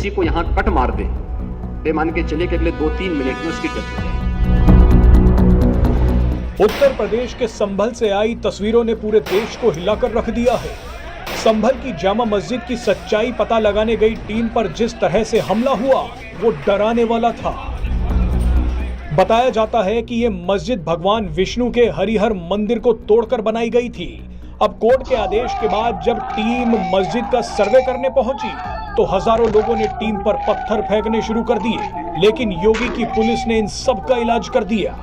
किसी को यहाँ कट मार दे तो मान के चले कि अगले 2-3 मिनट में उसकी डेथ हो जाएगी। उत्तर प्रदेश के संभल से आई तस्वीरों ने पूरे देश को हिलाकर रख दिया है। संभल की जामा मस्जिद की सच्चाई पता लगाने गई टीम पर जिस तरह से हमला हुआ वो डराने वाला था। बताया जाता है कि ये मस्जिद भगवान विष्णु के हरिहर मंदिर को तोड़कर बनाई गई थी। अब कोर्ट के आदेश के बाद जब टीम मस्जिद का सर्वे करने पहुंची तो हजारों लोगों ने टीम पर पत्थर फेंकने शुरू कर दिए, लेकिन योगी की पुलिस ने इन सब का इलाज कर दिया।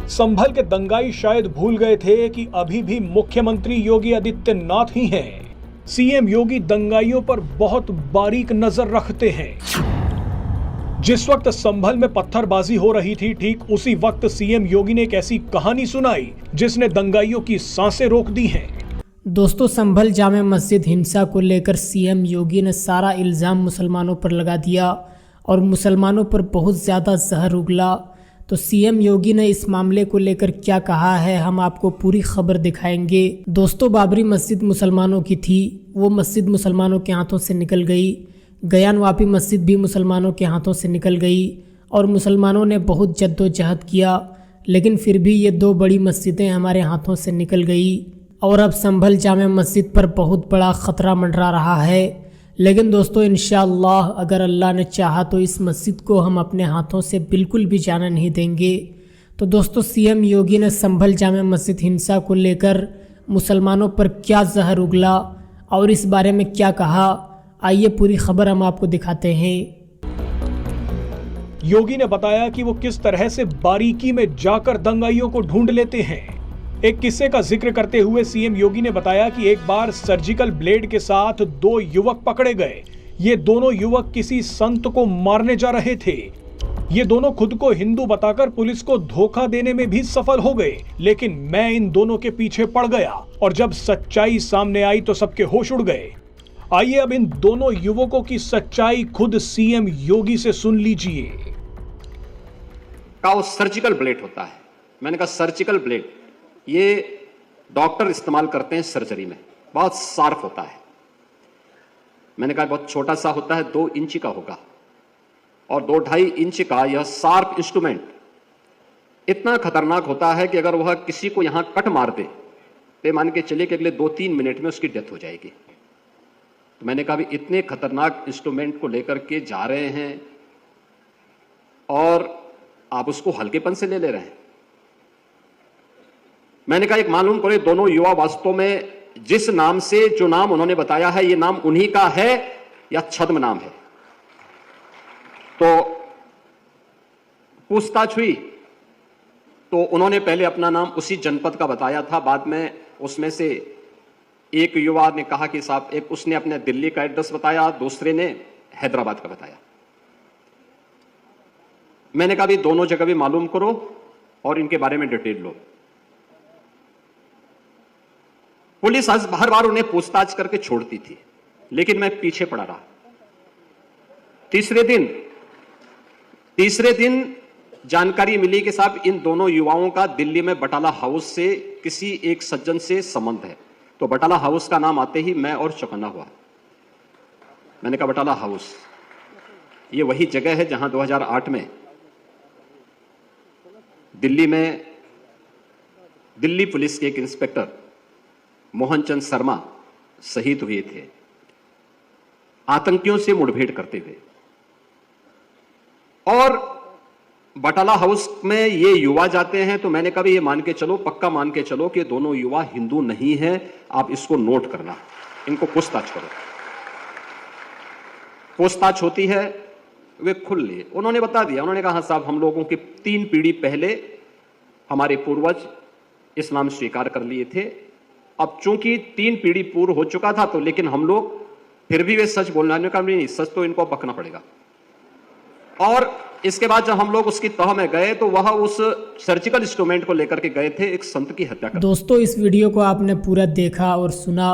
संभल के दंगाई शायद भूल गए थे कि अभी भी मुख्यमंत्री योगी आदित्यनाथ ही हैं। सीएम योगी दंगाइयों पर बहुत बारीक नजर रखते हैं। जिस वक्त संभल में पत्थरबाजी हो रही थी, ठीक उसी वक्त सीएम योगी ने एक ऐसी कहानी सुनाई जिसने दंगाइयों की सांसें रोक दी हैं। दोस्तों, संभल जामे मस्जिद हिंसा को लेकर सीएम योगी ने सारा इल्ज़ाम मुसलमानों पर लगा दिया और मुसलमानों पर बहुत ज़्यादा जहर उगला। तो सीएम योगी ने इस मामले को लेकर क्या कहा है, हम आपको पूरी खबर दिखाएंगे। दोस्तों, बाबरी मस्जिद मुसलमानों की थी, वो मस्जिद मुसलमानों के हाथों से निकल गई। गयानवापी मस्जिद भी मुसलमानों के हाथों से निकल गई और मुसलमानों ने बहुत जद्दोजहद किया, लेकिन फिर भी ये 2 बड़ी मस्जिदें हमारे हाथों से निकल गई और अब संभल जामे मस्जिद पर बहुत बड़ा ख़तरा मंडरा रहा है। लेकिन दोस्तों, इंशाअल्लाह अगर अल्लाह ने चाहा तो इस मस्जिद को हम अपने हाथों से बिल्कुल भी जाने नहीं देंगे। तो दोस्तों, सीएम योगी ने संभल जामे मस्जिद हिंसा को लेकर मुसलमानों पर क्या जहर उगला और इस बारे में क्या कहा, आइए पूरी खबर हम आपको दिखाते हैं। योगी ने बताया कि वो किस तरह से बारीकी में जाकर दंगाइयों को ढूंढ लेते हैं। एक किस्से का जिक्र करते हुए सीएम योगी ने बताया कि एक बार सर्जिकल ब्लेड के साथ 2 युवक पकड़े गए। ये दोनों युवक किसी संत को मारने जा रहे थे। ये दोनों खुद को हिंदू बताकर पुलिस को धोखा देने में भी सफल हो गए, लेकिन मैं इन दोनों के पीछे पड़ गया और जब सच्चाई सामने आई तो सबके होश उड़ गए। आइए अब इन दोनों युवकों की सच्चाई खुद सीएम योगी से सुन लीजिए। का वो सर्जिकल ब्लेड होता है। मैंने कहा सर्जिकल ब्लेड ये डॉक्टर इस्तेमाल करते हैं सर्जरी में, बहुत शार्प होता है। मैंने कहा बहुत छोटा सा होता है, 2 इंच का होगा और 2-2.5 इंच का यह शार्प इंस्ट्रूमेंट इतना खतरनाक होता है कि अगर वह किसी को यहां कट मार दे तो मान के चले कि अगले 2-3 मिनट में उसकी डेथ हो जाएगी। तो मैंने कहा भी इतने खतरनाक इंस्ट्रूमेंट को लेकर के जा रहे हैं और आप उसको हल्केपन से ले रहे हैं। मैंने कहा एक मालूम करे, दोनों युवा वास्तव में जिस नाम से जो नाम उन्होंने बताया है ये नाम उन्हीं का है या छद्म नाम है। तो पूछताछ हुई तो उन्होंने पहले अपना नाम उसी जनपद का बताया था, बाद में उसमें से एक युवा ने कहा कि साहब, एक उसने अपने दिल्ली का एड्रेस बताया, दूसरे ने हैदराबाद का बताया। मैंने कहा भी दोनों जगह भी मालूम करो और इनके बारे में डिटेल लो। पुलिस हर बार उन्हें पूछताछ करके छोड़ती थी, लेकिन मैं पीछे पड़ा रहा। तीसरे दिन जानकारी मिली कि साहब इन दोनों युवाओं का दिल्ली में बटाला हाउस से किसी एक सज्जन से संबंध है। तो बटाला हाउस का नाम आते ही मैं और चौकन्ना हुआ। मैंने कहा बटाला हाउस ये वही जगह है जहां 2008 में दिल्ली पुलिस के एक इंस्पेक्टर मोहनचंद शर्मा शहीद हुए थे आतंकियों से मुठभेड़ करते हुए। और बटाला हाउस में ये युवा जाते हैं। तो मैंने कहा ये मान के चलो, पक्का मान के चलो कि दोनों युवा हिंदू नहीं हैं, आप इसको नोट करना, इनको पूछताछ करो। पूछताछ होती है, वे खुल लिए, उन्होंने बता दिया। उन्होंने कहा साहब हम लोगों की 3 पीढ़ी पहले हमारे पूर्वज इस्लाम स्वीकार कर लिए थे। अब चूंकि 3 पीढ़ी पूर्व हो चुका था तो लेकिन हम लोग फिर भी वे सच बोलने का नहीं, सच तो इनको बकना पड़ेगा। और इसके बाद जब हम लोग उसकी तह में गए तो वह उस सर्जिकल इंस्ट्रूमेंट को लेकर के गए थे एक संत की हत्या कर। दोस्तों, इस वीडियो को आपने पूरा देखा और सुना।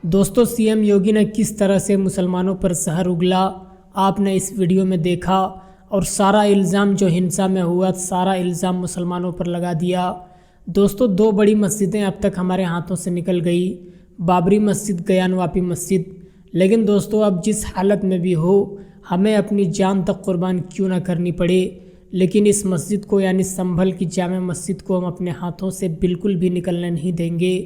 दोस्तों, सीएम योगी ने किस तरह से मुसलमानों पर जहर उगला आपने इस वीडियो में देखा और सारा इल्ज़ाम जो हिंसा में हुआ सारा इल्ज़ाम मुसलमानों पर लगा दिया। दोस्तों, 2 बड़ी मस्जिदें अब तक हमारे हाथों से निकल गई, बाबरी मस्जिद, गयानवापी मस्जिद। लेकिन दोस्तों अब जिस हालत में भी हो, हमें अपनी जान तक कुर्बान क्यों ना करनी पड़े, लेकिन इस मस्जिद को यानी संभल की जामे मस्जिद को हम अपने हाथों से बिल्कुल भी निकलने नहीं देंगे।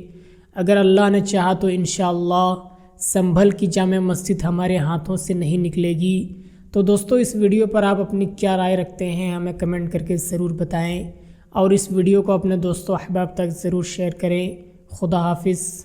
अगर अल्लाह ने चाहा तो इंशाअल्लाह संभल की जामे मस्जिद हमारे हाथों से नहीं निकलेगी। तो दोस्तों इस वीडियो पर आप अपनी क्या राय रखते हैं हमें कमेंट करके ज़रूर बताएं और इस वीडियो को अपने दोस्तों अहबाब तक ज़रूर शेयर करें। खुदा हाफिज़।